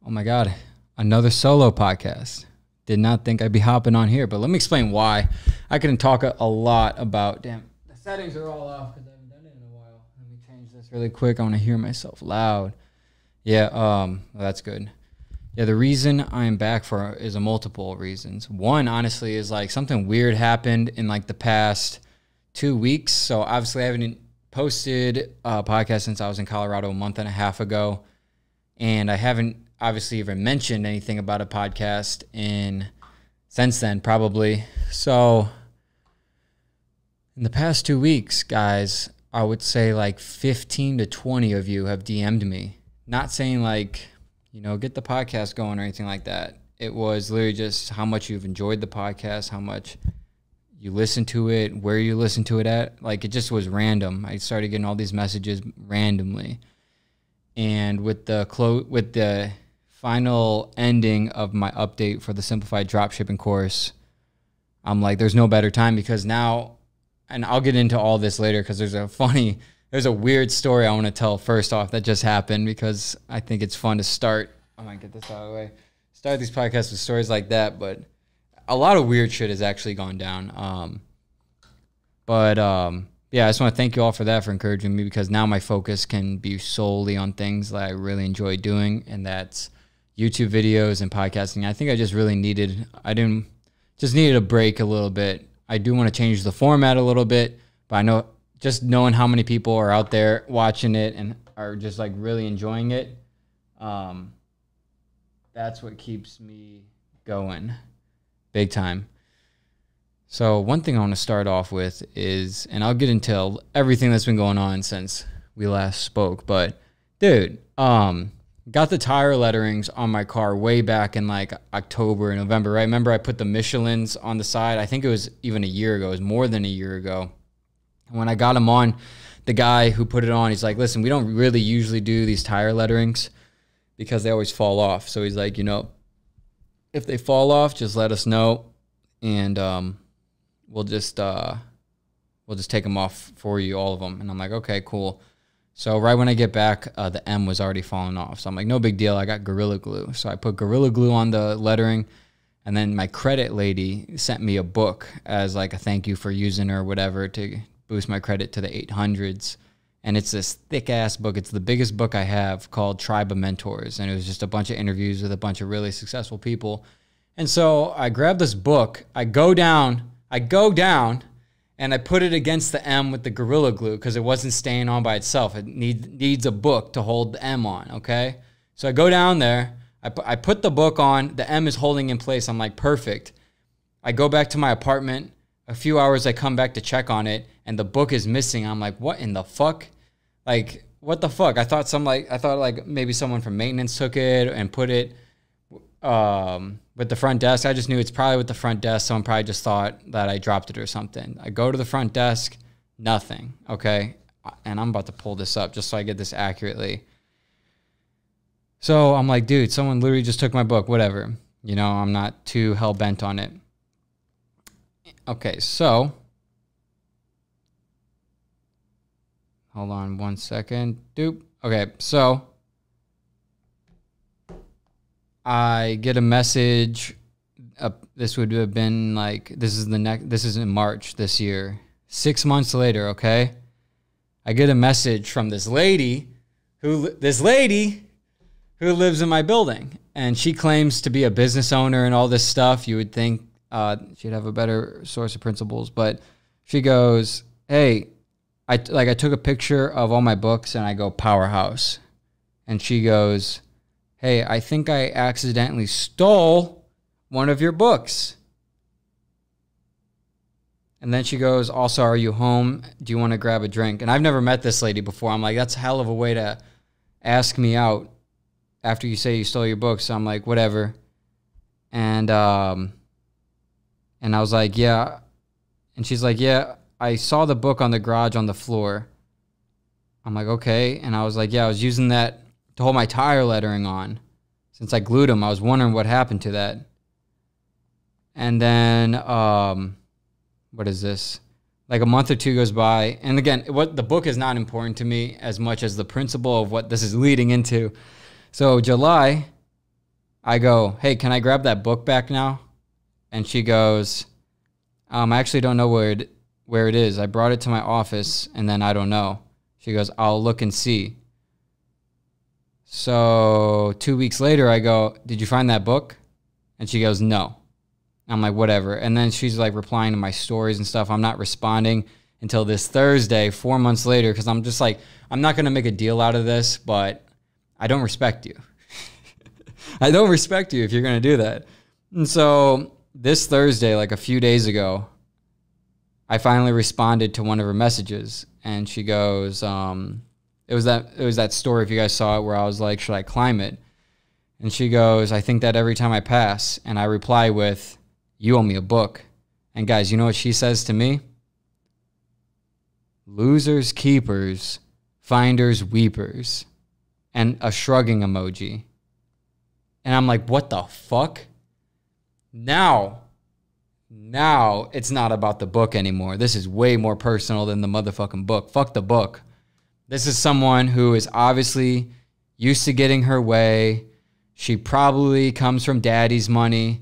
Oh my God, another solo podcast. Did not think I'd be hopping on here, but let me explain why. I can talk a lot about, damn, the settings are all off because I haven't done it in a while. Let me change this really quick. I want to hear myself loud. Yeah, well, that's good. Yeah, the reason I'm back for is a multiple reasons. One, honestly, is like something weird happened in like the past 2 weeks. So obviously I haven't posted a podcast since I was in Colorado a month and a half ago. And I haven't obviously even mentioned anything about a podcast since then, probably. So in the past 2 weeks, guys, I would say like 15 to 20 of you have DM'd me. Not saying like, you know, get the podcast going or anything like that. It was literally just how much you've enjoyed the podcast, how much you listen to it, where you listen to it at. Like, it just was random. I started getting all these messages randomly. And with the final ending of my update for the simplified dropshipping course, I'm like, there's no better time, because now, and I'll get into all this later because there's a weird story I want to tell first off that just happened, because I think it's fun to start. I might get this out of the way. Start these podcasts with stories like that, but a lot of weird shit has actually gone down. Yeah, I just want to thank you all for that, for encouraging me, because now my focus can be solely on things that I really enjoy doing, and that's YouTube videos and podcasting. I think I just really needed a break a little bit. I do want to change the format a little bit, but I know just knowing how many people are out there watching it and are just like really enjoying it, that's what keeps me going big time. So one thing I want to start off with is, and I'll get into everything that's been going on since we last spoke, but dude, got the tire letterings on my car way back in like October and November, right? Remember I put the Michelins on the side? I think it was even a year ago. It was more than a year ago. And when I got them on, the guy who put it on, he's like, listen, we don't really usually do these tire letterings because they always fall off. So he's like, you know, if they fall off, just let us know, and we'll just take them off for you, all of them. And I'm like, okay, cool. So right when I get back, the M was already falling off. So I'm like, no big deal. I got Gorilla Glue. So I put Gorilla Glue on the lettering, and then my credit lady sent me a book as like a thank you for using her or whatever to boost my credit to the 800s. And it's this thick-ass book. It's the biggest book I have, called Tribe of Mentors. And it was just a bunch of interviews with a bunch of really successful people. And so I grabbed this book. I go down, and I put it against the M with the Gorilla Glue because it wasn't staying on by itself. It needs a book to hold the M on, okay? So I go down there. I put the book on. The M is holding in place. I'm like, perfect. I go back to my apartment. A few hours, I come back to check on it, and the book is missing. I'm like, what in the fuck? Like, what the fuck? I thought maybe someone from maintenance took it and put it with the front desk. I just knew it's probably with the front desk. Someone probably just thought that I dropped it or something. I go to the front desk, nothing, okay? And I'm about to pull this up just so I get this accurately. So I'm like, dude, someone literally just took my book, whatever. You know, I'm not too hell-bent on it. Okay, so hold on 1 second. Okay, so I get a message. This would have been like, this is in March this year. 6 months later, okay? I get a message from this lady who lives in my building, and she claims to be a business owner and all this stuff. You would think she'd have a better source of principles, but she goes, hey, I took a picture of all my books and I go powerhouse. And she goes, hey, I think I accidentally stole one of your books. And then she goes, also, are you home? Do you want to grab a drink? And I've never met this lady before. I'm like, that's a hell of a way to ask me out after you say you stole your books. So I'm like, whatever. And I was like, yeah. And she's like, yeah, I saw the book on the garage on the floor. I'm like, okay. And I was like, yeah, I was using that to hold my tire lettering on. Since I glued them, I was wondering what happened to that. And then, what is this? Like a month or two goes by. And again, what the book is not important to me as much as the principle of what this is leading into. So July, I go, hey, can I grab that book back now? And she goes, I actually don't know where it is. I brought it to my office, and then I don't know. She goes, I'll look and see. So 2 weeks later, I go, did you find that book? And she goes, no. I'm like, whatever. And then she's like replying to my stories and stuff. I'm not responding until this Thursday, 4 months later, because I'm just like, I'm not going to make a deal out of this, but I don't respect you. I don't respect you if you're going to do that. And so this Thursday, like a few days ago, I finally responded to one of her messages, and she goes, it was that story, if you guys saw it, where I was like, should I climb it? And she goes, I think that every time I pass. And I reply with, you owe me a book. And guys, you know what she says to me? Losers, keepers, finders, weepers, and a shrugging emoji. And I'm like, what the fuck? Now it's not about the book anymore. This is way more personal than the motherfucking book. Fuck the book. This is someone who is obviously used to getting her way. She probably comes from daddy's money.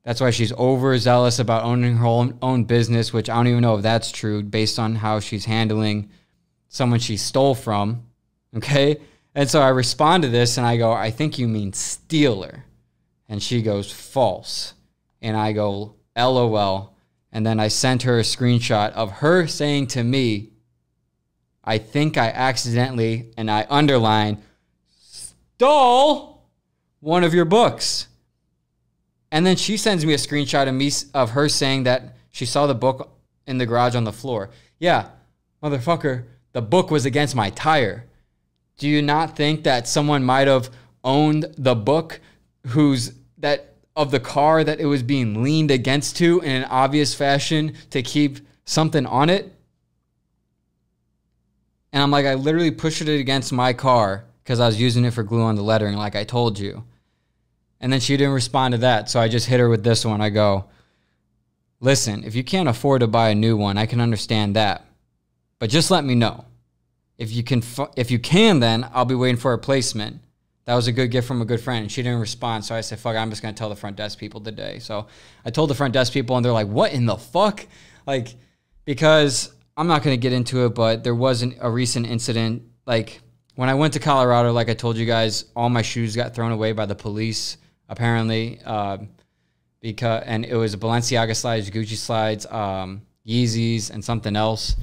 That's why she's overzealous about owning her own business, which I don't even know if that's true based on how she's handling someone she stole from. Okay? And so I respond to this and I go, I think you mean stealer. And she goes, false. And I go, LOL. And then I sent her a screenshot of her saying to me, I think I accidentally, and I underline, stole one of your books. And then she sends me a screenshot of her saying that she saw the book in the garage on the floor. Yeah, motherfucker, the book was against my tire. Do you not think that someone might have owned the book of the car that it was being leaned against to in an obvious fashion to keep something on it? And I'm like, I literally pushed it against my car because I was using it for glue on the lettering like I told you. And then she didn't respond to that. So I just hit her with this one. I go, listen, if you can't afford to buy a new one, I can understand that. But just let me know. If you can, then I'll be waiting for a replacement. That was a good gift from a good friend. And she didn't respond. So I said, fuck, I'm just going to tell the front desk people today. So I told the front desk people, and they're like, what in the fuck? Like, because I'm not going to get into it, but there wasn't a recent incident. Like, when I went to Colorado, like I told you guys, all my shoes got thrown away by the police, apparently. And it was Balenciaga slides, Gucci slides, Yeezys, and something else.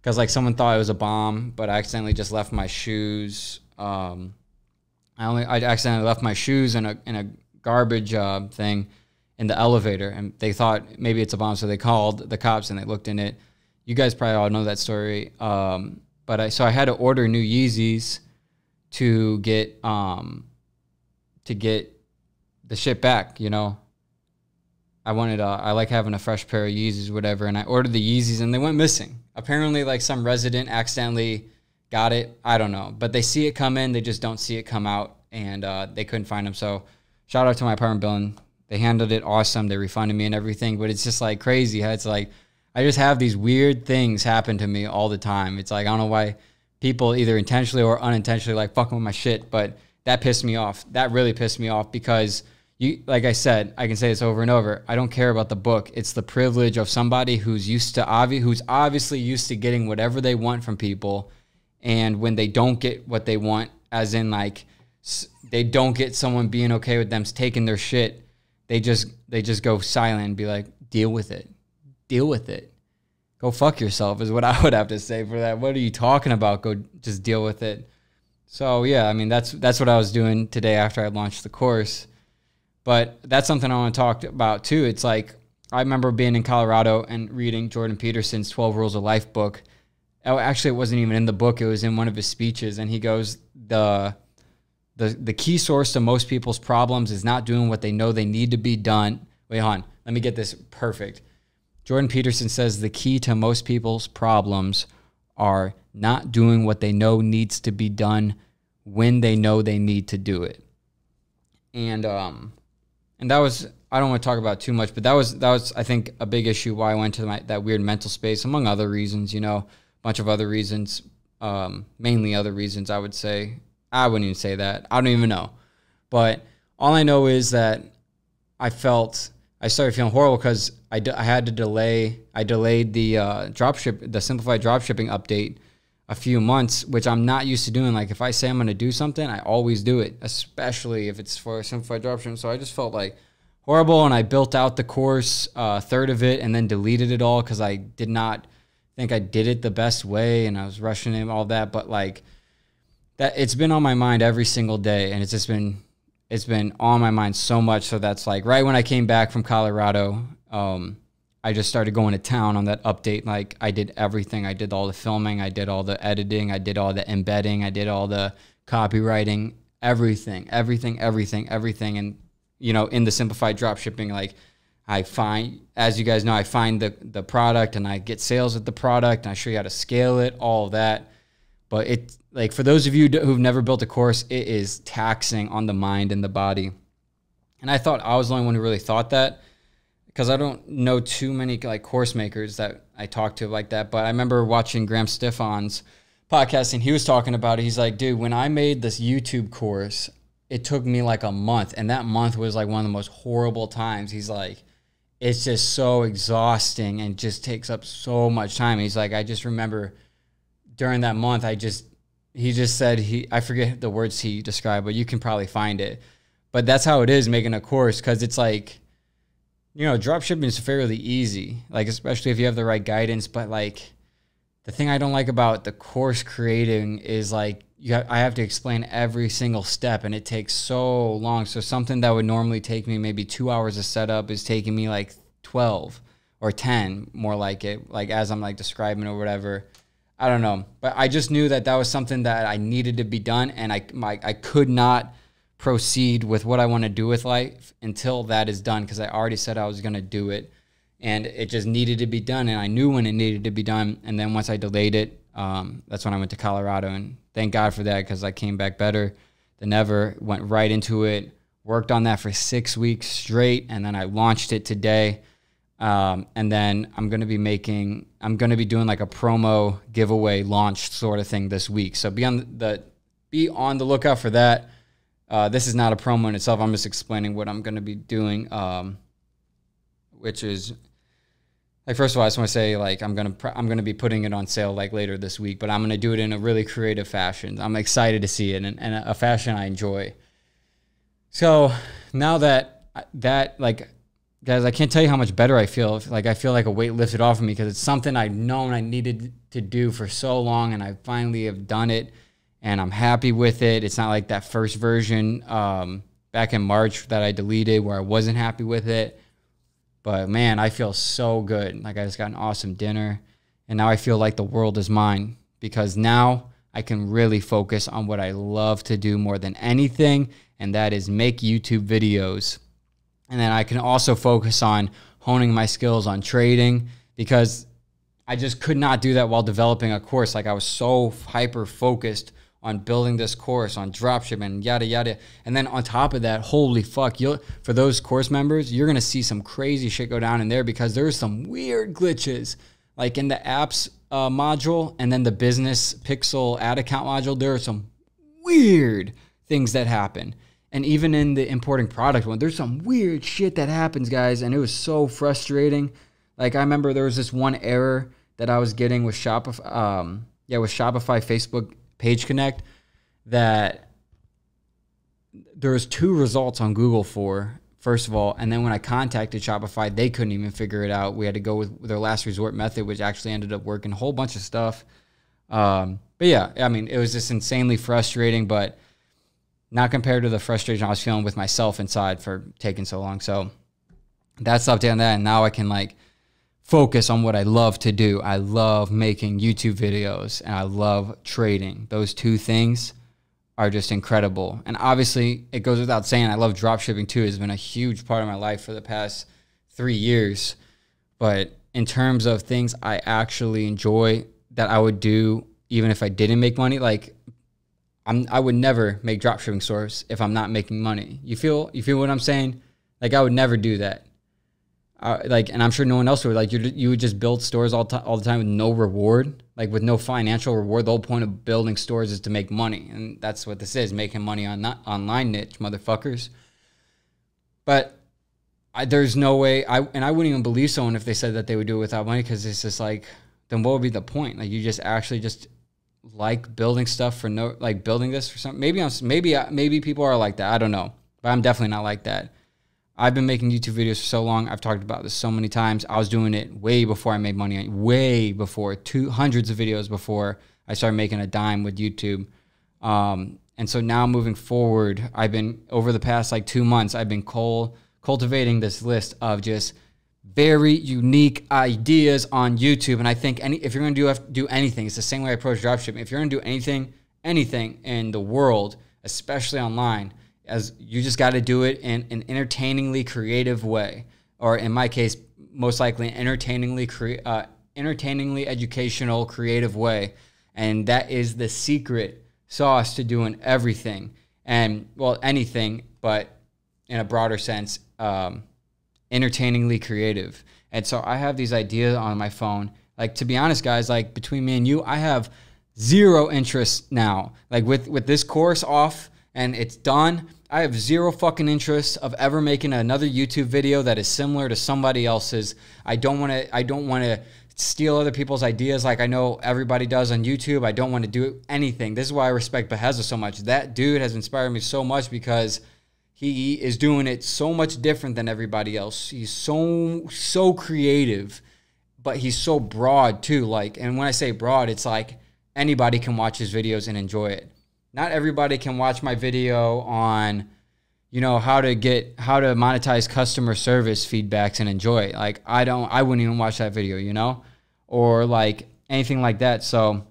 Because, like, someone thought it was a bomb, but I accidentally just left my shoes. I accidentally left my shoes in a garbage thing in the elevator, and they thought maybe it's a bomb, so they called the cops and they looked in it. You guys probably all know that story. But I had to order new Yeezys to get the shit back, you know. I like having a fresh pair of Yeezys, whatever, and I ordered the Yeezys and they went missing. Apparently, like, some resident accidentally got it. I don't know. But they see it come in, they just don't see it come out, and they couldn't find them. So shout out to my apartment building. They handled it awesome. They refunded me and everything. But it's just, like, crazy how it's like, I just have these weird things happen to me all the time. It's like, I don't know why people either intentionally or unintentionally like fucking with my shit, but that pissed me off. That really pissed me off because like I said, I can say this over and over. I don't care about the book. It's the privilege of somebody who's obviously used to getting whatever they want from people. And when they don't get what they want, as in like they don't get someone being okay with them taking their shit, they just go silent and be like, deal with it. Deal with it. Go fuck yourself is what I would have to say for that. What are you talking about? Go just deal with it. So yeah, I mean, that's what I was doing today after I launched the course. But that's something I want to talk about too. It's like, I remember being in Colorado and reading Jordan Peterson's 12 Rules of Life book. Oh, actually, it wasn't even in the book. It was in one of his speeches. And he goes, the key source to most people's problems is not doing what they know they need to be done. Wait, hon, let me get this perfect. Jordan Peterson says the key to most people's problems are not doing what they know needs to be done when they know they need to do it. And that was, I don't want to talk about too much, but that was I think a big issue why I went to that weird mental space, among other reasons, you know, a bunch of other reasons, mainly other reasons, I would say. I wouldn't even say that. I don't even know. But all I know is that I started feeling horrible because I delayed the simplified dropshipping update a few months, which I'm not used to doing. Like if I say I'm going to do something, I always do it, especially if it's for simplified dropshipping. So I just felt like horrible, and I built out the course, a third of it, and then deleted it all because I did not think I did it the best way, and I was rushing it, all that. But like that, it's been on my mind every single day, and it's been on my mind so much. So that's like right when I came back from Colorado, I just started going to town on that update. Like I did everything. I did all the filming. I did all the editing. I did all the embedding. I did all the copywriting, everything. And, you know, in the simplified dropshipping, like I find, as you guys know, I find the product and I get sales with the product and I show you how to scale it, all of that. But it's like, for those of you who've never built a course, it is taxing on the mind and the body. And I thought I was the only one who really thought that, because I don't know too many like course makers that I talk to like that. But I remember watching Graham Stephan's podcast, and he was talking about it. He's like, dude, when I made this YouTube course, it took me like a month. And that month was like one of the most horrible times. He's like, it's just so exhausting and just takes up so much time. He's like, I just remember during that month, he just said, I forget the words he described, but you can probably find it. But that's how it is making a course, because it's like, you know, dropshipping is fairly easy, like especially if you have the right guidance. But like the thing I don't like about the course creating is like I have to explain every single step, and it takes so long. So something that would normally take me maybe 2 hours to set up is taking me like 12 or 10, more like it, like as I'm like describing or whatever. I don't know, but I just knew that was something that I needed to be done, and I could not proceed with what I want to do with life until that is done, because I already said I was going to do it, and it just needed to be done, and I knew when it needed to be done. And then once I delayed it, that's when I went to Colorado, and thank God for that, because I came back better than ever, went right into it, worked on that for 6 weeks straight, and then I launched it today. And then I'm going to be doing like a promo giveaway launch sort of thing this week. So be on the lookout for that. This is not a promo in itself. I'm just explaining what I'm going to be doing, which is like, first of all, I just want to say, like, I'm going to be putting it on sale like later this week, but I'm going to do it in a really creative fashion. I'm excited to see it, and a fashion I enjoy. So now that like, guys, I can't tell you how much better I feel. Like I feel like a weight lifted off of me, because it's something I've known I needed to do for so long, and I finally have done it, and I'm happy with it. It's not like that first version back in March that I deleted where I wasn't happy with it. But man, I feel so good. Like I just got an awesome dinner, and now I feel like the world is mine, because now I can really focus on what I love to do more than anything, and that is make YouTube videos. And then I can also focus on honing my skills on trading, because I just could not do that while developing a course. Like I was so hyper focused on building this course, on dropshipping, yada, yada. And then on top of that, holy fuck, for those course members, you're going to see some crazy shit go down in there, because there's some weird glitches. Like in the apps module, and then the business pixel ad account module, there are some weird things that happen. And even in the importing product one, there's some weird shit that happens, guys. And it was so frustrating. Like I remember there was this one error that I was getting with Shopify, with Shopify Facebook Page Connect, that there was 2 results on Google for, first of all. And then when I contacted Shopify, they couldn't even figure it out. We had to go with their last resort method, which actually ended up working a whole bunch of stuff. But yeah, I mean, it was just insanely frustrating, but not compared to the frustration I was feeling with myself inside for taking so long. So that's update on that. And now I can like focus on what I love to do. I love making YouTube videos, and I love trading. Those 2 things are just incredible. And obviously it goes without saying, I love dropshipping too. It's been a huge part of my life for the past 3 years. But in terms of things I actually enjoy that I would do even if I didn't make money, like I would never make dropshipping stores if I'm not making money. You feel what I'm saying? Like I would never do that. And I'm sure no one else would. Like you would just build stores all the time with no reward, like with no financial reward. The whole point of building stores is to make money, and that's what this is, making money on that online niche, motherfuckers. But there's no way, and I wouldn't even believe someone if they said that they would do it without money, because it's just like, then what would be the point? Like, you just actually just like building stuff for no, like building this for something. Maybe people are like that. I don't know, but I'm definitely not like that. I've been making YouTube videos for so long. I've talked about this so many times. I was doing it way before I made money, way before, hundreds of videos before I started making a dime with YouTube. And so now moving forward, over the past like 2 months, I've been cultivating this list of just very unique ideas on YouTube. And I think if you're going to do anything, it's the same way I approach dropshipping. If you're going to do anything in the world, especially online, as you just got to do it in an entertainingly creative way, or in my case, most likely entertainingly educational, creative way. And that is the secret sauce to doing everything. And, well, anything, but in a broader sense, entertainingly creative. And so I have these ideas on my phone. Like, to be honest, guys, like between me and you, I have zero interest now. Like with this course off and it's done, I have zero fucking interest of ever making another YouTube video that is similar to somebody else's. I don't want to steal other people's ideas like I know everybody does on YouTube. I don't want to do anything. This is why I respect Beheza so much. That dude has inspired me so much because he is doing it so much different than everybody else. He's so creative, but he's so broad too. Like, and when I say broad, it's like anybody can watch his videos and enjoy it. Not everybody can watch my video on, how to monetize customer service feedbacks and enjoy it. Like, I wouldn't even watch that video, or like anything like that. So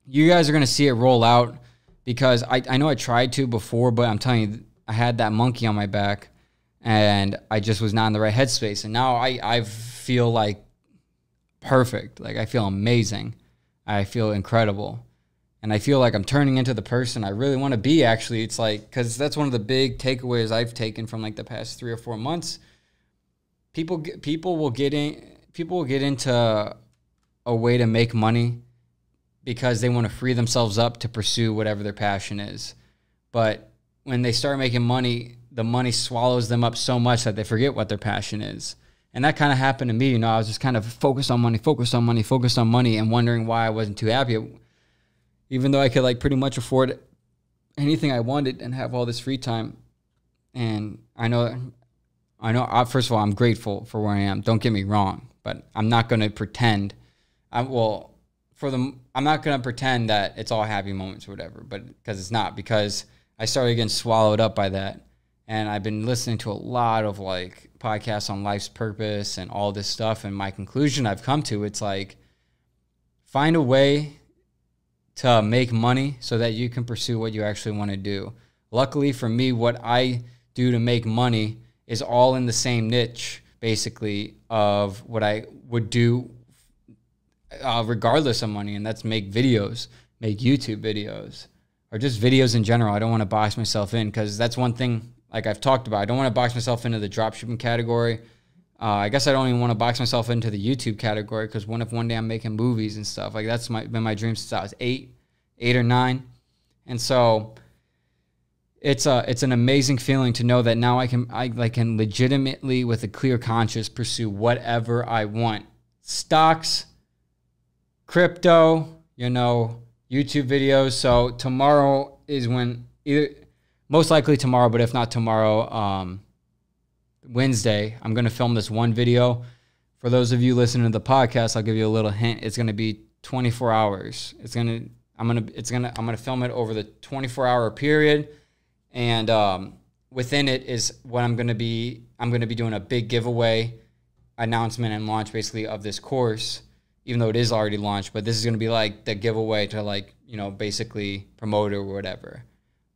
you guys are going to see it roll out because I know I tried to before, but I'm telling you, I had that monkey on my back and I just was not in the right headspace. And now I feel like perfect. Like, I feel amazing. I feel incredible. And I feel like I'm turning into the person I really want to be, actually. It's like, because that's one of the big takeaways I've taken from like the past 3 or 4 months. People will get into a way to make money because they want to free themselves up to pursue whatever their passion is. But when they start making money, the money swallows them up so much that they forget what their passion is. And that kind of happened to me. I was just kind of focused on money and wondering why I wasn't too happy. Even though I could like pretty much afford anything I wanted and have all this free time. And I know, first of all, I'm grateful for where I am. Don't get me wrong, but I'm not going to pretend. I'm not going to pretend that it's all happy moments or whatever, but because it's not, because I started getting swallowed up by that. And I've been listening to a lot of like podcasts on life's purpose and all this stuff. And my conclusion I've come to, it's like, find a way to make money so that you can pursue what you actually want to do. Luckily for me, what I do to make money is all in the same niche, basically, of what I would do regardless of money, and that's make videos, make YouTube videos, or just videos in general. I don't want to box myself in, because that's one thing, like I've talked about, I don't want to box myself into the dropshipping category. I guess I don't even want to box myself into the YouTube category, because what if one day I'm making movies and stuff? Like, that's been my dream since I was 8 or 9. And so it's an amazing feeling to know that now I can legitimately, with a clear conscience, pursue whatever I want. Stocks, crypto, YouTube videos. So tomorrow is when, most likely tomorrow, but if not tomorrow, Wednesday, I'm going to film this one video. For those of you listening to the podcast, I'll give you a little hint. It's going to be 24 hours. I'm going to film it over the 24-hour period. And within it is what I'm going to be doing a big giveaway announcement and launch, basically, of this course, even though it is already launched. But this is going to be like the giveaway to basically promote it or whatever.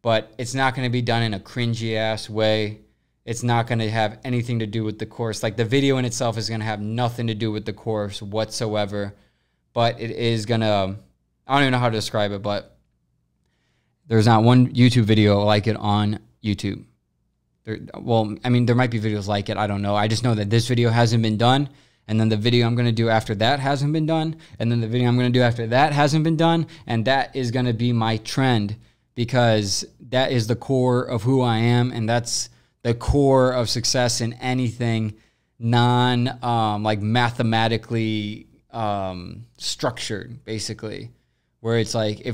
But it's not going to be done in a cringy ass way. It's not going to have anything to do with the course. Like, the video in itself is going to have nothing to do with the course whatsoever. But it is going to, I don't even know how to describe it, but there's not one YouTube video like it on YouTube. There might be videos like it. I don't know. I just know that this video hasn't been done. And then the video I'm going to do after that hasn't been done. And then the video I'm going to do after that hasn't been done. And that is going to be my trend, because that is the core of who I am. And that's the core of success in anything like mathematically structured, basically, where it's like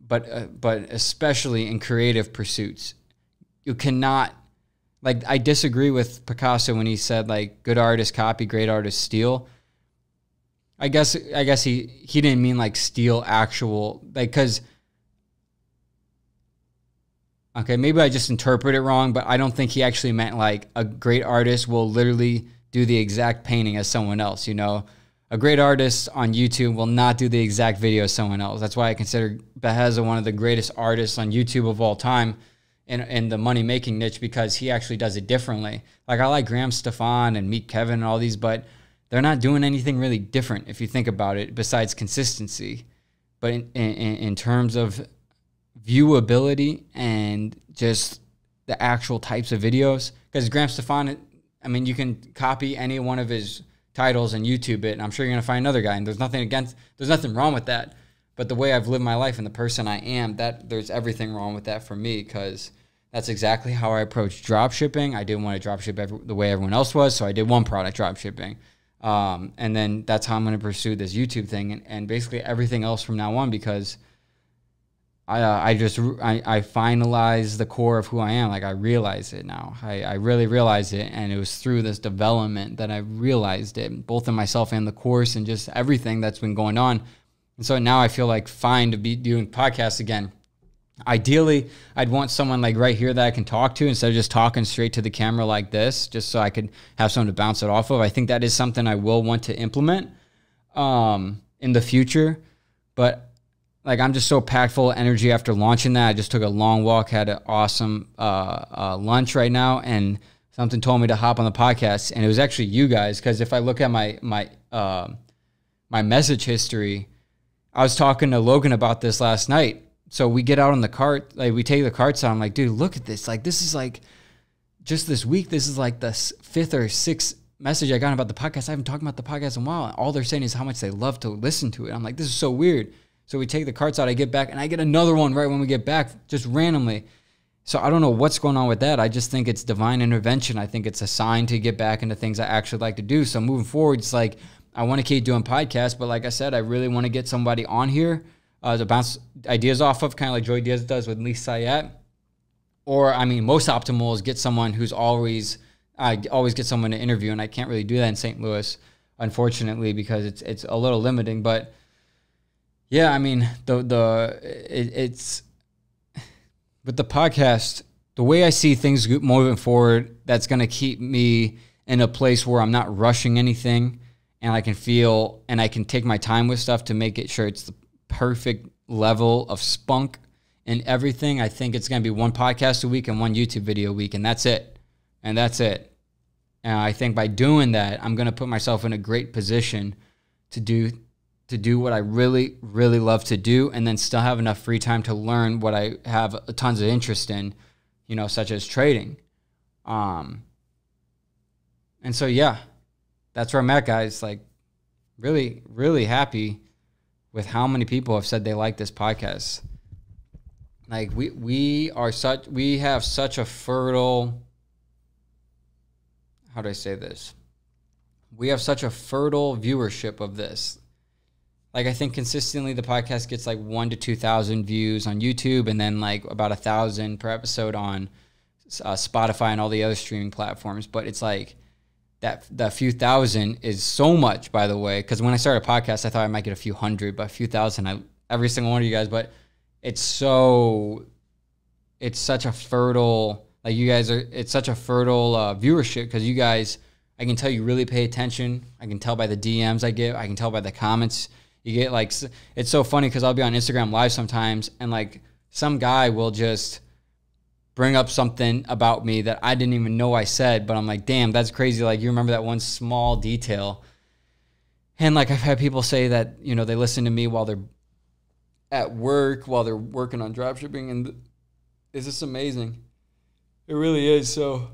but especially in creative pursuits, you cannot, like, I disagree with Picasso when he said, like, good artists copy, great artists steal. I guess he didn't mean like steal actual, like, because, okay, maybe I just interpret it wrong, but I don't think he actually meant like a great artist will literally do the exact painting as someone else, you know? A great artist on YouTube will not do the exact video as someone else. That's why I consider Beheza one of the greatest artists on YouTube of all time in the money-making niche, because he actually does it differently. Like, I like Graham Stefan and Meet Kevin and all these, but they're not doing anything really different if you think about it, besides consistency. But in terms of viewability and just the actual types of videos, because Graham Stefan, I mean, you can copy any one of his titles and YouTube it, and I'm sure you're gonna find another guy, and there's nothing wrong with that. But the way I've lived my life and the person I am, that there's everything wrong with that for me, because that's exactly how I approached drop shipping. I didn't want to drop ship the way everyone else was, so I did one product drop shipping. And then that's how I'm going to pursue this YouTube thing and basically everything else from now on, because I finalized the core of who I am. Like, I realize it now. I really realize it, and it was through this development that I realized it, both in myself and the course and just everything that's been going on. And so now I feel like fine to be doing podcasts again. Ideally, I'd want someone like right here that I can talk to instead of just talking straight to the camera like this, just so I could have someone to bounce it off of. I think that is something I will want to implement in the future. But like, I'm just so packed full of energy after launching that. I just took a long walk, had an awesome lunch right now, and something told me to hop on the podcast. And it was actually you guys, because if I look at my message history, I was talking to Logan about this last night. So we get out on the cart, like we take the carts out. I'm like, dude, look at this. Like, this is like, just this week, this is like the fifth or sixth message I got about the podcast. I haven't talked about the podcast in a while. All they're saying is how much they love to listen to it. I'm like, this is so weird. So we take the carts out, I get back, and I get another one right when we get back, just randomly. So I don't know what's going on with that. I just think it's divine intervention. I think it's a sign to get back into things I actually like to do. So moving forward, it's like, I want to keep doing podcasts, but like I said, I really want to get somebody on here to bounce ideas off of, kind of like Joey Diaz does with Lee Sayet. Or, I mean, most optimal is get someone who's I always get someone to interview, and I can't really do that in St. Louis, unfortunately, because it's a little limiting. But yeah, I mean, it's with the podcast, the way I see things moving forward, that's going to keep me in a place where I'm not rushing anything, and I can feel and I can take my time with stuff to make it sure it's the perfect level of spunk and everything. I think it's going to be one podcast a week and one YouTube video a week, and that's it. And I think by doing that, I'm going to put myself in a great position to do what I really, really love to do, and then still have enough free time to learn what I have tons of interest in, you know, such as trading. And so, yeah, that's where I'm at, guys. Like, really, really happy with how many people have said they like this podcast. Like, we have such a fertile, how do I say this? We have such a fertile viewership of this. Like, I think consistently the podcast gets like 1,000 to 2,000 views on YouTube, and then like about 1,000 per episode on Spotify and all the other streaming platforms. But it's like that few thousand is so much, by the way, because when I started a podcast, I thought I might get a few hundred, but a few thousand, every single one of you guys. But it's such a fertile, like, you guys are, it's such a fertile viewership, because you guys, I can tell you really pay attention. I can tell by the DMs I get. I can tell by the comments you get. Like, it's so funny because I'll be on Instagram Live sometimes, and like some guy will just bring up something about me that I didn't even know I said, but I'm like, damn, that's crazy. Like, you remember that one small detail. And like, I've had people say that, you know, they listen to me while they're at work, while they're working on dropshipping, and it's just amazing. It really is. So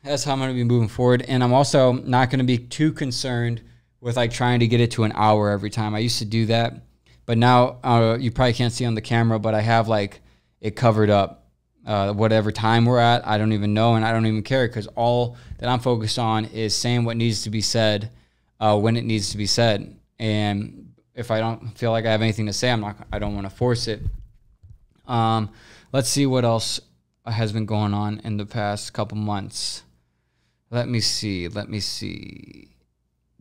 that's how I'm going to be moving forward. And I'm also not going to be too concerned with like trying to get it to an hour every time. I used to do that, but now you probably can't see on the camera, but I have like it covered up whatever time we're at, I don't even know, and I don't even care, because all that I'm focused on is saying what needs to be said when it needs to be said. And if I don't feel like I have anything to say, I don't want to force it. Let's see what else has been going on in the past couple months. Let me see.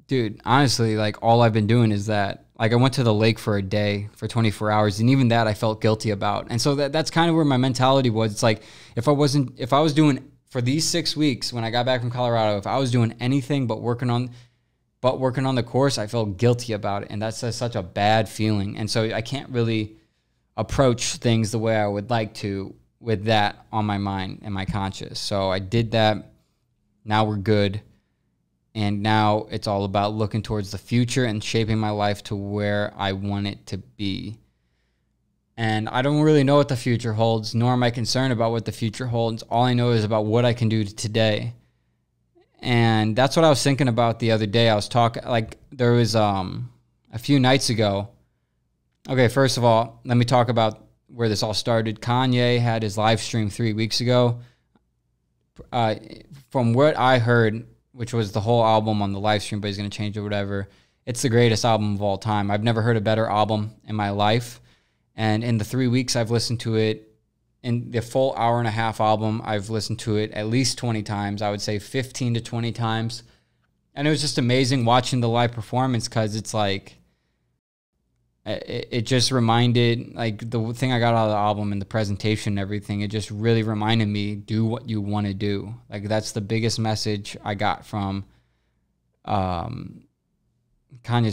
Dude, honestly, like, all I've been doing is that. Like, I went to the lake for a day for 24 hours, and even that I felt guilty about. And so that's kind of where my mentality was. It's like, if I was doing, for these 6 weeks when I got back from Colorado, if I was doing anything but working on the course, I felt guilty about it. And that's such a bad feeling. And so I can't really approach things the way I would like to with that on my mind and my conscience. So I did that. Now we're good. And now it's all about looking towards the future and shaping my life to where I want it to be. And I don't really know what the future holds, nor am I concerned about what the future holds. All I know is about what I can do today. And that's what I was thinking about the other day. I was talking, like, there was a few nights ago. Okay, first of all, let me talk about where this all started. Kanye had his live stream 3 weeks ago. From what I heard, which was the whole album on the live stream, but he's going to change it or whatever, it's the greatest album of all time. I've never heard a better album in my life. And in the 3 weeks I've listened to it, in the full hour-and-a-half album, I've listened to it at least 20 times. I would say 15 to 20 times. And it was just amazing watching the live performance, because it's like, it just reminded, like, the thing I got out of the album and the presentation and everything, it just really reminded me, do what you want to do. Like, that's the biggest message I got from Kanye's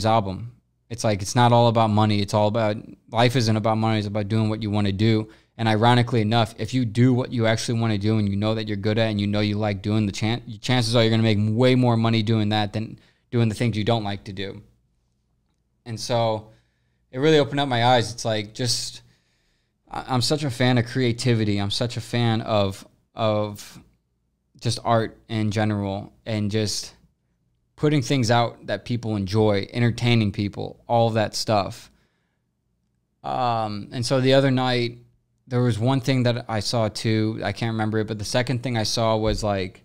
album. It's like, it's not all about money. It's all about, life isn't about money. It's about doing what you want to do. And ironically enough, if you do what you actually want to do and you know that you're good at it and you know you like doing the chances are you're going to make way more money doing that than doing the things you don't like to do. And so it really opened up my eyes. It's like, I'm such a fan of creativity. I'm such a fan of just art in general, and just putting things out that people enjoy, entertaining people, all of that stuff. And so the other night, there was one thing that I saw too. I can't remember it, but the second thing I saw was, like,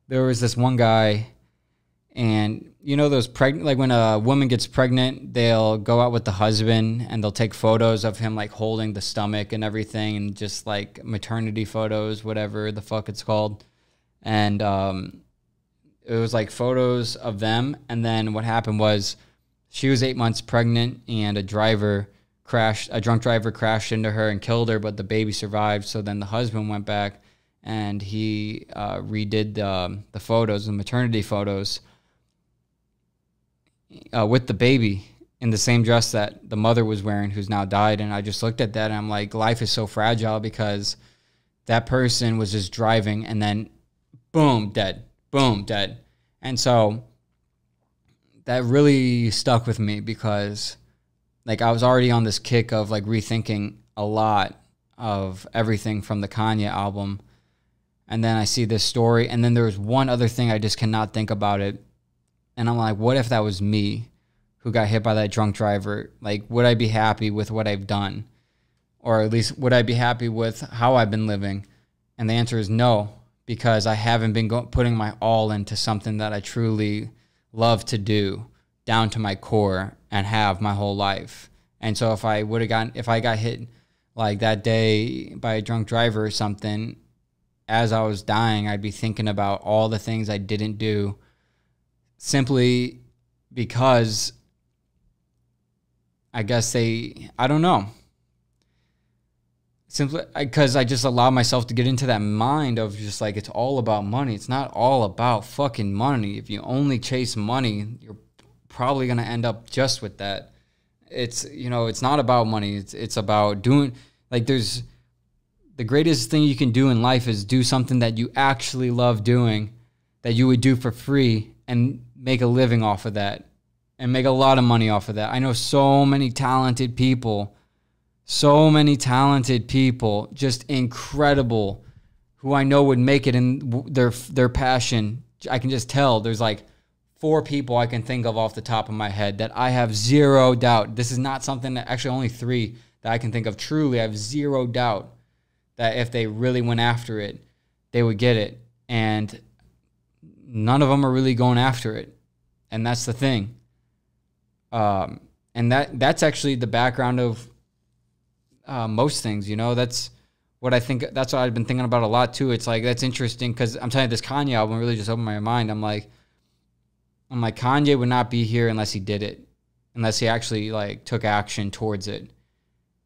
there was this one guy, and you know those pregnant, like when a woman gets pregnant, they'll go out with the husband and they'll take photos of him, like, holding the stomach and everything, and just like maternity photos, whatever the fuck it's called. And it was like photos of them. And then what happened was, she was 8 months pregnant, and a drunk driver crashed into her and killed her, but the baby survived. So then the husband went back and he redid the photos, the maternity photos, with the baby in the same dress that the mother was wearing, who's now died. And I just looked at that and I'm like, life is so fragile, because that person was just driving and then boom, dead. And so that really stuck with me, because, like, I was already on this kick of, like, rethinking a lot of everything from the Kanye album. And then I see this story, and then there was one other thing I just cannot think about it. And I'm like, what if that was me who got hit by that drunk driver? Like, would I be happy with what I've done? Or at least, would I be happy with how I've been living? And the answer is no, because I haven't been putting my all into something that I truly love to do, down to my core, and have my whole life. And so if I got hit like that day by a drunk driver or something, as I was dying, I'd be thinking about all the things I didn't do, simply because I guess I don't know. Simply because I just allow myself to get into that mind of just like, it's all about money. It's not all about fucking money. If you only chase money, you're probably going to end up just with that. It's, you know, it's not about money. It's about doing, like, there's the greatest thing you can do in life is do something that you actually love doing, that you would do for free, and make a living off of that, and make a lot of money off of that. I know so many talented people, just incredible, who I know would make it in their passion. I can just tell. There's like 4 people I can think of off the top of my head that I have zero doubt. This is not something that, actually only 3 that I can think of truly. I have zero doubt that if they really went after it, they would get it. And none of them are really going after it. And that's the thing. And that's actually the background of most things, you know. That's what I think. That's what I've been thinking about a lot too. It's like, that's interesting because I'm telling you, this Kanye album really just opened my mind. I'm like, Kanye would not be here unless he did it, unless he actually like took action towards it.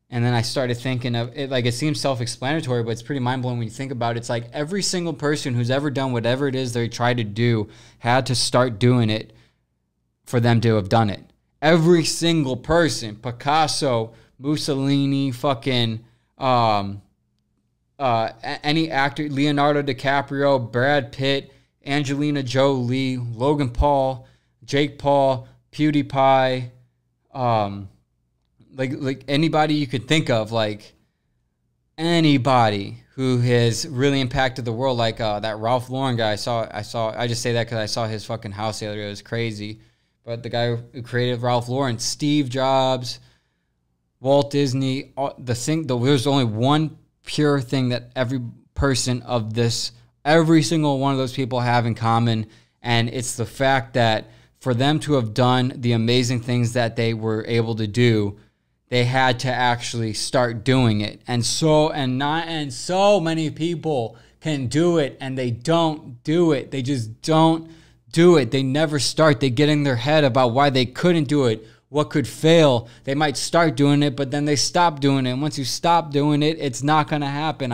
And then I started thinking of it, like, it seems self-explanatory, but it's pretty mind-blowing when you think about it. It's like every single person who's ever done whatever it is they tried to do had to start doing it for them to have done it. Every single person, Picasso, Mussolini, fucking any actor, Leonardo DiCaprio, Brad Pitt, Angelina Jolie, Logan Paul, Jake Paul, PewDiePie, like anybody you could think of, like anybody who has really impacted the world, like that Ralph Lauren guy. I just say that because I saw his fucking house the other day. It was crazy. But the guy who created Ralph Lauren, Steve Jobs, Walt Disney, there's only one pure thing that every person of this, every single one of those people have in common, and it's the fact that for them to have done the amazing things that they were able to do, they had to actually start doing it. And so many people can do it and they don't do it. They just don't do it. They never start. They get in their head about why they couldn't do it, what could fail. They might start doing it, but then they stop doing it. And once you stop doing it, it's not going to happen.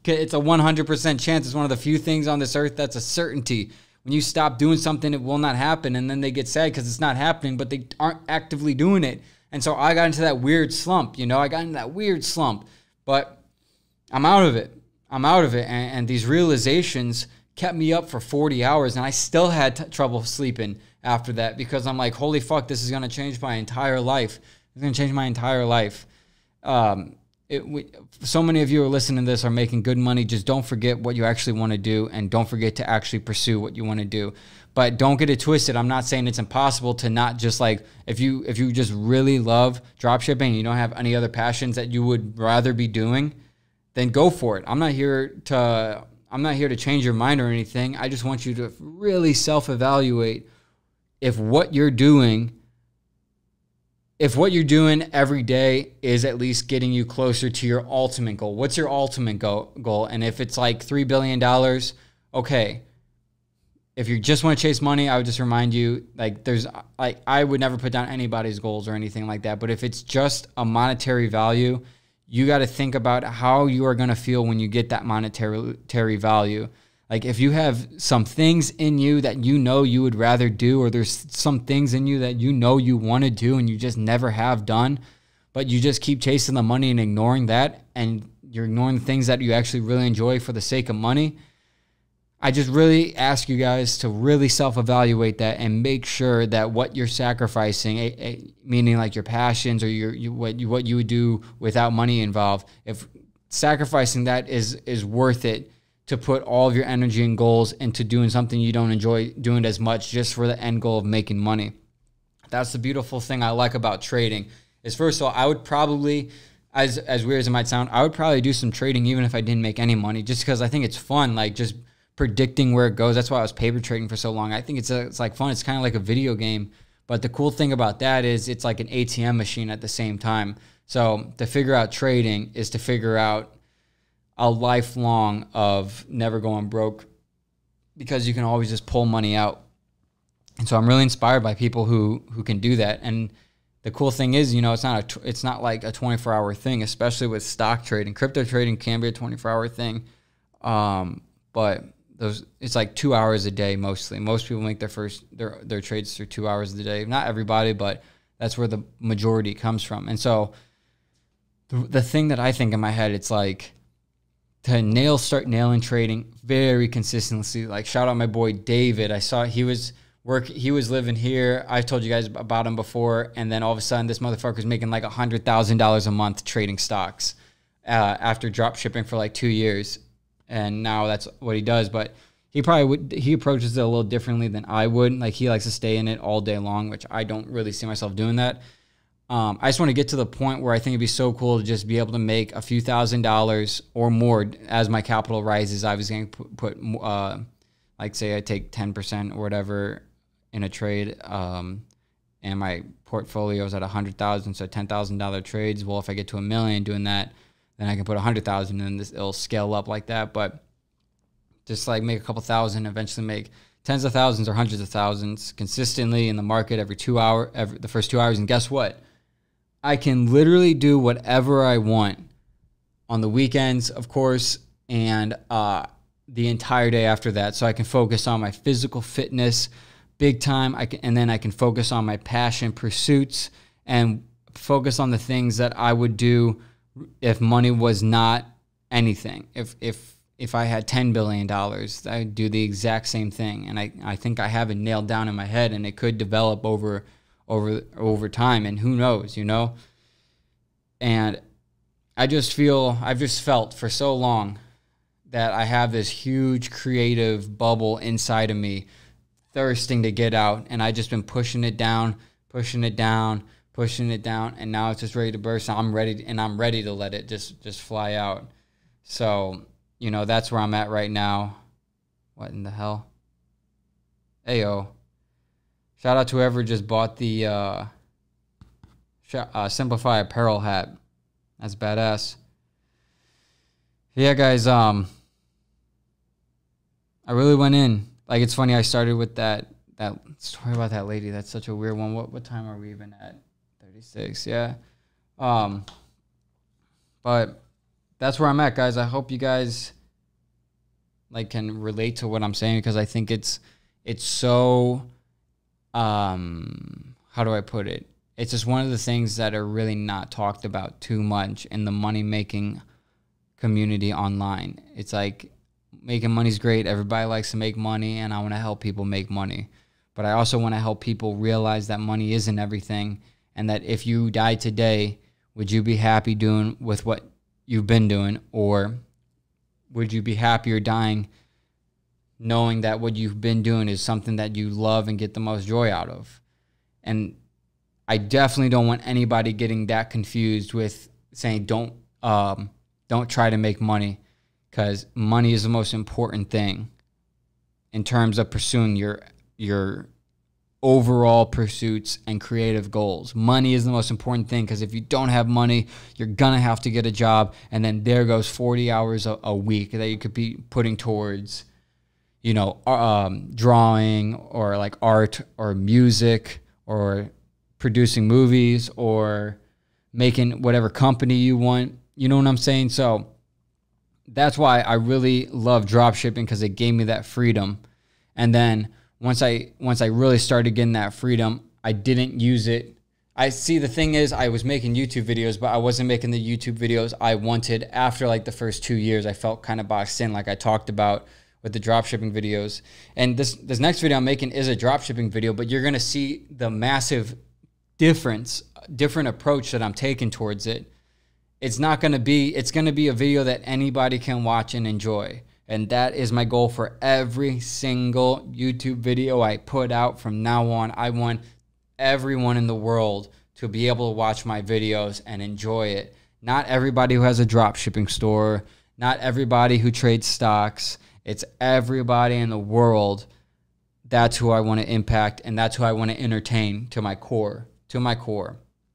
It's a 100% chance. It's one of the few things on this earth that's a certainty. When you stop doing something, it will not happen. And then they get sad because it's not happening, but they aren't actively doing it. And so I got into that weird slump, but I'm out of it. And these realizations kept me up for 40 hours, and I still had trouble sleeping after that because I'm like, holy fuck, this is going to change my entire life. It's going to change my entire life. So many of you who are listening to this are making good money. Just don't forget what you actually want to do, and don't forget to actually pursue what you want to do. But don't get it twisted. I'm not saying it's impossible to not just like, if you just really love dropshipping and you don't have any other passions that you would rather be doing, then go for it. I'm not here to change your mind or anything. I just want you to really self-evaluate if what you're doing every day is at least getting you closer to your ultimate goal. What's your ultimate goal? And if it's like $3 billion, okay. If you just want to chase money, I would just remind you, I would never put down anybody's goals or anything like that. But if it's just a monetary value, you got to think about how you are going to feel when you get that monetary value. Like if you have some things in you that you know you would rather do, or there's some things in you that you know you want to do and you just never have done, but you just keep chasing the money and ignoring that, and you're ignoring the things that you actually really enjoy for the sake of money, I just really ask you guys to really self-evaluate that and make sure that what you're sacrificing, meaning like your passions or what you would do without money involved, if sacrificing that is worth it to put all of your energy and goals into doing something you don't enjoy doing as much just for the end goal of making money. That's the beautiful thing I like about trading is, first of all, I would probably, as weird as it might sound, I would probably do some trading even if I didn't make any money, just because I think it's fun, like just predicting where it goes. That's why I was paper trading for so long. I think it's like fun. It's kind of like a video game. But the cool thing about that is it's like an ATM machine at the same time. So to figure out trading is to figure out a lifelong of never going broke, because you can always just pull money out. And so I'm really inspired by people who can do that. And the cool thing is, it's not like a 24-hour thing, especially with stock trading. Crypto trading can be a 24-hour thing. But it's like 2 hours a day mostly. Most people make their trades through 2 hours a day. Not everybody, but that's where the majority comes from. And so the thing that I think in my head, it's like to start nailing trading very consistently. Like shout out my boy David. I saw he was living here. I've told you guys about him before. And then all of a sudden this motherfucker's making like $100,000 a month trading stocks after drop shipping for like 2 years. And now that's what he does. But he approaches it a little differently than I would. Like he likes to stay in it all day long, which I don't really see myself doing that. I just want to get to the point where I think it'd be so cool to just be able to make a few $1,000s or more as my capital rises. I was going to put like say I take 10% or whatever in a trade, and my portfolio is at 100,000, so $10,000 trades. Well, if I get to $1 million doing that, then I can put 100,000 and it'll scale up like that. But just like make a couple thousand, eventually make tens of thousands or hundreds of thousands consistently in the market every the first 2 hours. And guess what? I can literally do whatever I want on the weekends, of course, and the entire day after that. So I can focus on my physical fitness big time. And then I can focus on my passion pursuits and focus on the things that I would do if money was not anything. If I had $10 billion, I'd do the exact same thing. And I think I have it nailed down in my head, and it could develop over time, and who knows, And I've just felt for so long that I have this huge creative bubble inside of me thirsting to get out, and I've just been pushing it down, and now it's just ready to burst. I'm ready to let it just fly out. So, that's where I'm at right now. What in the hell? Ayo. Shout out to whoever just bought the Simplify apparel hat. That's badass. Yeah, guys, I really went in. Like, it's funny, I started with that story about that lady. That's such a weird one. What time are we even at? 36, yeah. But that's where I'm at, guys. I hope you guys can relate to what I'm saying, because I think it's so how do I put it? It's just one of the things that are really not talked about too much in the money-making community online. It's like, making money's great. Everybody likes to make money, and I want to help people make money. But I also want to help people realize that money isn't everything, and that if you died today, would you be happy doing with what you've been doing, or would you be happier dying knowing that what you've been doing is something that you love and get the most joy out of? And I definitely don't want anybody getting that confused with saying don't try to make money, because money is the most important thing in terms of pursuing your overall pursuits and creative goals. Money is the most important thing, because if you don't have money, you're gonna have to get a job, and then there goes 40 hours a week that you could be putting towards drawing, or like art, or music, or producing movies, or making whatever company you want. You know what I'm saying? So that's why I really love drop shipping, because it gave me that freedom. And then once I really started getting that freedom, I didn't use it. The thing is, I was making YouTube videos, but I wasn't making the YouTube videos I wanted. After the first 2 years, I felt kind of boxed in, like I talked about with the dropshipping videos. And this next video I'm making is a dropshipping video, but you're gonna see the massive different approach that I'm taking towards it. It's gonna be a video that anybody can watch and enjoy. And that is my goal for every single YouTube video I put out from now on. I want everyone in the world to be able to watch my videos and enjoy it. Not everybody who has a drop shipping store, not everybody who trades stocks. It's everybody in the world. That's who I want to impact, and that's who I want to entertain to my core.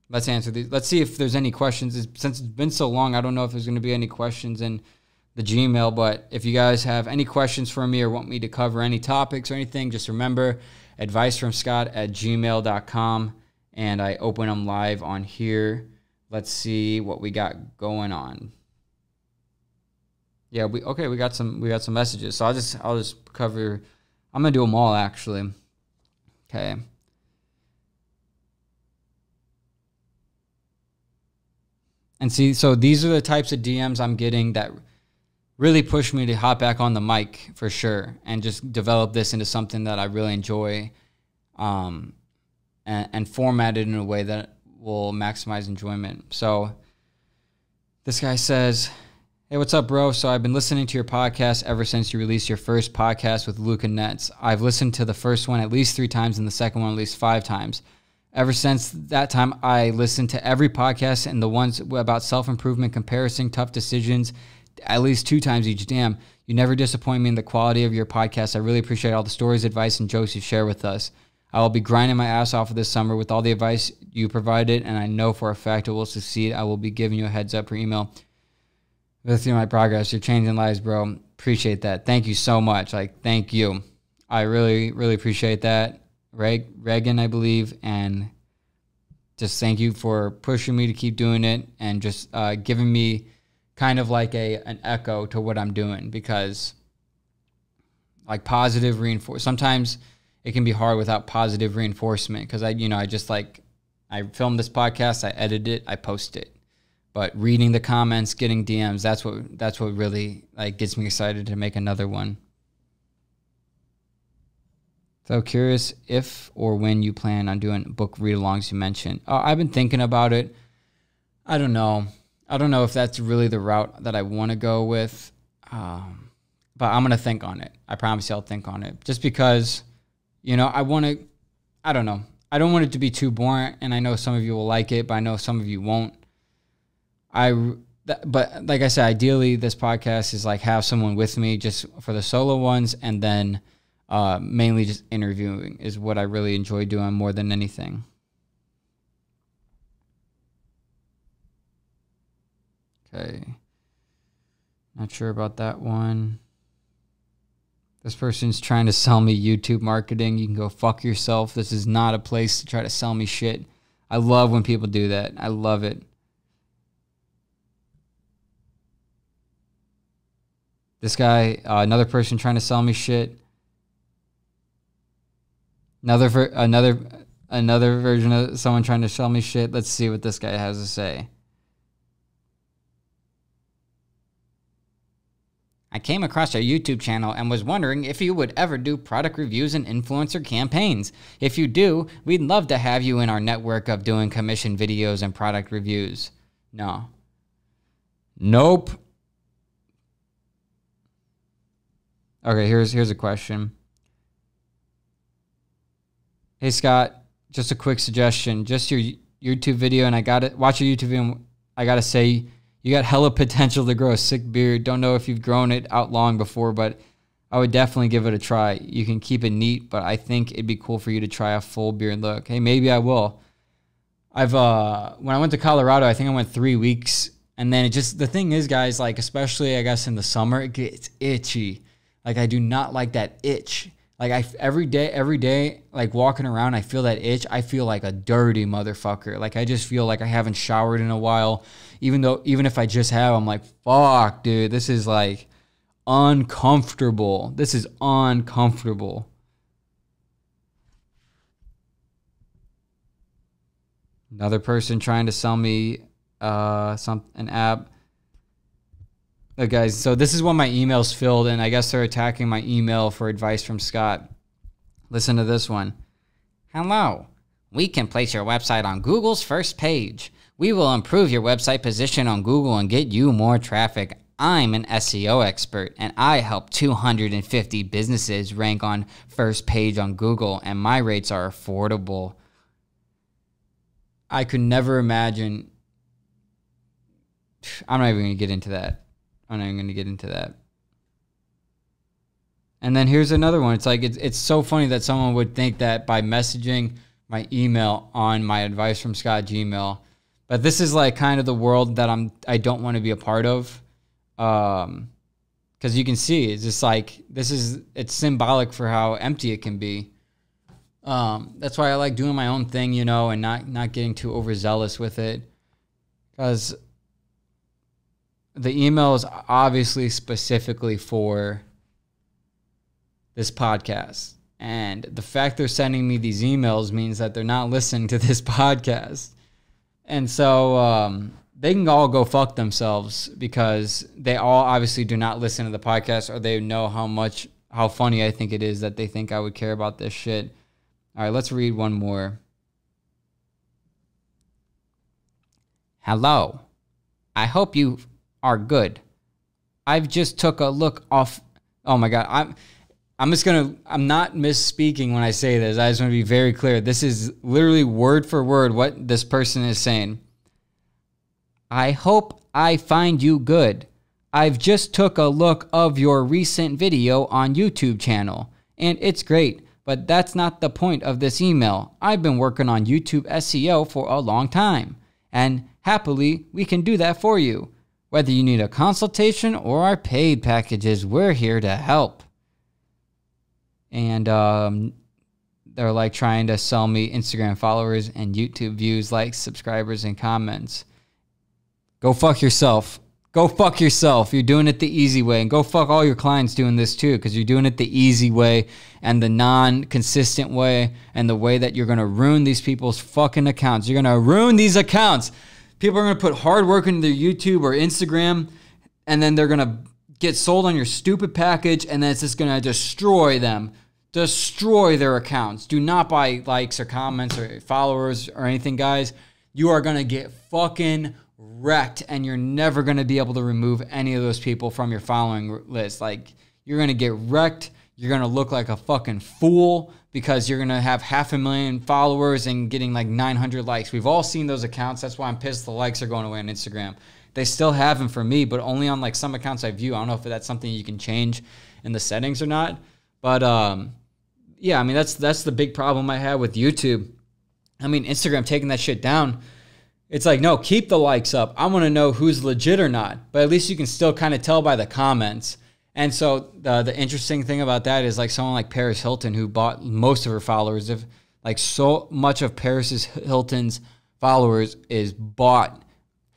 Let's answer these. Let's see if there's any questions. Since it's been so long, I don't know if there's going to be any questions in the Gmail, but if you guys have any questions for me or want me to cover any topics or anything, just remember, advicefromscott@gmail.com, and I open them live on here. Let's see what we got going on. Yeah, we got some messages. So I'll just cover. I'm gonna do them all, actually. Okay. And see, so these are the types of DMs I'm getting that really push me to hop back on the mic for sure, and just develop this into something that I really enjoy, and format it in a way that will maximize enjoyment. So this guy says, "Hey, what's up, bro? So I've been listening to your podcast ever since you released your first podcast with Luke and Nets. I've listened to the first one at least 3 times and the second one at least 5 times. Ever since that time, I listened to every podcast and the ones about self-improvement, comparison, tough decisions, at least 2 times each. Damn, you never disappoint me in the quality of your podcast. I really appreciate all the stories, advice, and jokes you share with us. I will be grinding my ass off this summer with all the advice you provided, and I know for a fact it will succeed. I will be giving you a heads up per email with my progress. You're changing lives, bro. Appreciate that. Thank you so much. Like, thank you. I really, really appreciate that. Reagan, I believe, and just thank you for pushing me to keep doing it and just giving me kind of like an echo to what I'm doing, because like positive reinforcement, sometimes it can be hard without positive reinforcement, because I filmed this podcast, I edit it, I post it. But reading the comments, getting DMs, that's what really like gets me excited to make another one. So curious if or when you plan on doing book read-alongs you mentioned. I've been thinking about it. I don't know if that's really the route that I want to go with. But I'm going to think on it. I promise you I'll think on it. Just because, I don't know. I don't want it to be too boring, and I know some of you will like it, but I know some of you won't. But like I said, ideally this podcast is like have someone with me just for the solo ones, and then mainly just interviewing is what I really enjoy doing more than anything. Okay. Not sure about that one. This person's trying to sell me YouTube marketing. You can go fuck yourself. This is not a place to try to sell me shit. I love when people do that. I love it. This guy, another person trying to sell me shit. Another version of someone trying to sell me shit. Let's see what this guy has to say. I came across your YouTube channel and was wondering if you would ever do product reviews and influencer campaigns. If you do, we'd love to have you in our network of doing commission videos and product reviews. No. Nope. Okay, here's a question. Hey Scott, just a quick suggestion. Just your YouTube video, and watch your YouTube video, and I gotta say, you got hella potential to grow a sick beard. Don't know if you've grown it out long before, but I would definitely give it a try. You can keep it neat, but I think it'd be cool for you to try a full beard look. Hey, maybe I will. When I went to Colorado, I think I went 3 weeks, and then the thing is, guys, like especially I guess in the summer, it gets itchy. Like I do not like that itch. Like every day, like walking around, I feel that itch. I feel like a dirty motherfucker. Like I just feel like I haven't showered in a while. Even if I just have, I'm like, fuck, dude, this is like uncomfortable. This is uncomfortable. Another person trying to sell me an app. Look, guys, so this is when my email's filled, and I guess they're attacking my email for advice from Scott. Listen to this one. Hello. We can place your website on Google's first page. We will improve your website position on Google and get you more traffic. I'm an SEO expert, and I help 250 businesses rank on first page on Google, and my rates are affordable. I could never imagine. I'm not even going to get into that. And then here's another one. It's like it's so funny that someone would think that by messaging my email on my advice from Scott Gmail, but this is like kind of the world that I don't want to be a part of, because you can see it's just like it's symbolic for how empty it can be. That's why I like doing my own thing, and not getting too overzealous with it, because the email is obviously specifically for this podcast. And the fact they're sending me these emails means that they're not listening to this podcast. And so they can all go fuck themselves, because they all obviously do not listen to the podcast, or they know how funny I think it is that they think I would care about this shit. All right, let's read one more. Hello. I hope you are good. I've just took a look off. Oh my God. I'm not misspeaking when I say this. I just want to be very clear. This is literally word for word what this person is saying. I hope I find you good. I've just took a look of your recent video on YouTube channel, and it's great, but that's not the point of this email. I've been working on YouTube SEO for a long time, and happily, we can do that for you. Whether you need a consultation or our paid packages, we're here to help. And they're like trying to sell me Instagram followers and YouTube views, likes, subscribers, and comments. Go fuck yourself. Go fuck yourself. You're doing it the easy way. And go fuck all your clients doing this too, because you're doing it the easy way and the non-consistent way and the way that you're going to ruin these people's fucking accounts. You're going to ruin these accounts. People are going to put hard work into their YouTube or Instagram, and then they're going to get sold on your stupid package, and then it's just going to destroy them. Destroy their accounts. Do not buy likes or comments or followers or anything, guys. You are going to get fucking wrecked, and you're never going to be able to remove any of those people from your following list. Like, you're going to get wrecked. You're going to look like a fucking fool because you're going to have 500,000 followers and getting like 900 likes. We've all seen those accounts. That's why I'm pissed the likes are going away on Instagram. They still have them for me, but only on like some accounts I view. I don't know if that's something you can change in the settings or not. But yeah, I mean, that's the big problem I have with YouTube. I mean, Instagram taking that shit down. It's like, no, keep the likes up. I want to know who's legit or not. But at least you can still kind of tell by the comments. And so the interesting thing about that is like someone like Paris Hilton, who bought most of her followers. If like so much of Paris Hilton's followers is bought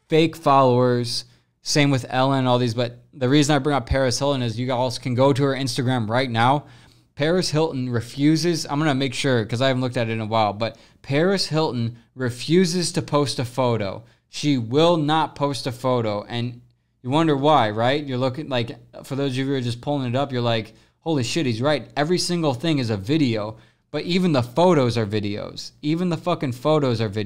fake followers. Same with Ellen and all these. But the reason I bring up Paris Hilton is you guys can go to her Instagram right now. Paris Hilton refuses, I'm going to make sure because I haven't looked at it in a while, but Paris Hilton refuses to post a photo. She will not post a photo. And you wonder why, right? You're looking like, for those of you who are just pulling it up, you're like, holy shit, he's right. Every single thing is a video, but even the photos are videos. Even the fucking photos are videos.